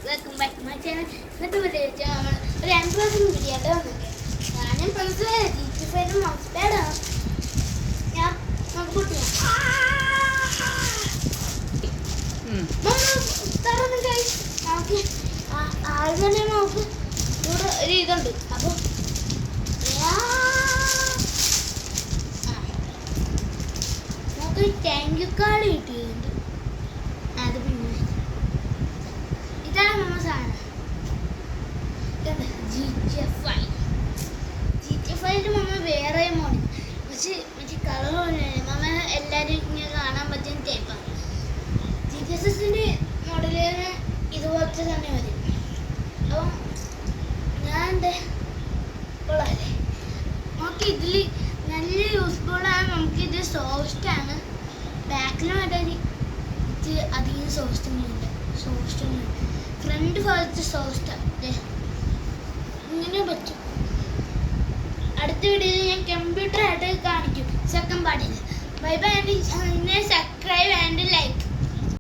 Welcome back to my channel. ഇന്നത്തെ video നമ്മൾ ഒരു ആൻഡ്രോയിഡ് വീഡിയോ ആയിട്ട് വന്നിട്ടുണ്ട്. ഞാനും ഫ്രണ്ട്സ് GTA5 മൗസ് പാഡാണ്. ഞാൻ നമുക്ക് പൊട്ടിയാം നമുക്ക് ആദ്യം തന്നെ നമുക്ക് ഇവിടെ ഒരു ഇതുണ്ട്. അപ്പോൾ നമുക്ക് താങ്ക് യു കാർഡ് കിട്ടിയിട്ടുണ്ട്. അത് പിന്നെ ഇതാണ് നമ്മ സാധനം. GTA5 മമ്മ വേറെ മോഡൽ പക്ഷെ മറ്റേ കളർ മമ്മ എല്ലാവരും ഇങ്ങനെ കാണാൻ പറ്റുന്ന ടൈപ്പാണ്. GTA6ൻ്റെ മോഡലിന് ഇതുപോലത്തെ തന്നെ മതി. അപ്പം ഞാൻ എൻ്റെ കൊള്ളാല്ലേ നമുക്ക് ഇതിൽ നല്ല യൂസ്ഫുള്ളാണ്. നമുക്കിത് സോഫ്റ്റാണ്. ബാക്കിൽ മറ്റൊരു അധികം സോഫ്റ്റൊന്നുമില്ല. ഫ്രണ്ട് ഭാഗത്ത് സോഫ്റ്റാണ്. ഇങ്ങനെ പറ്റും. അടുത്ത വീഡിയോയിൽ ഞാൻ കമ്പ്യൂട്ടറായിട്ട് കാണിക്കും സെക്കൻഡ് പാർട്ടിൽ. Bye bye. And subscribe and like.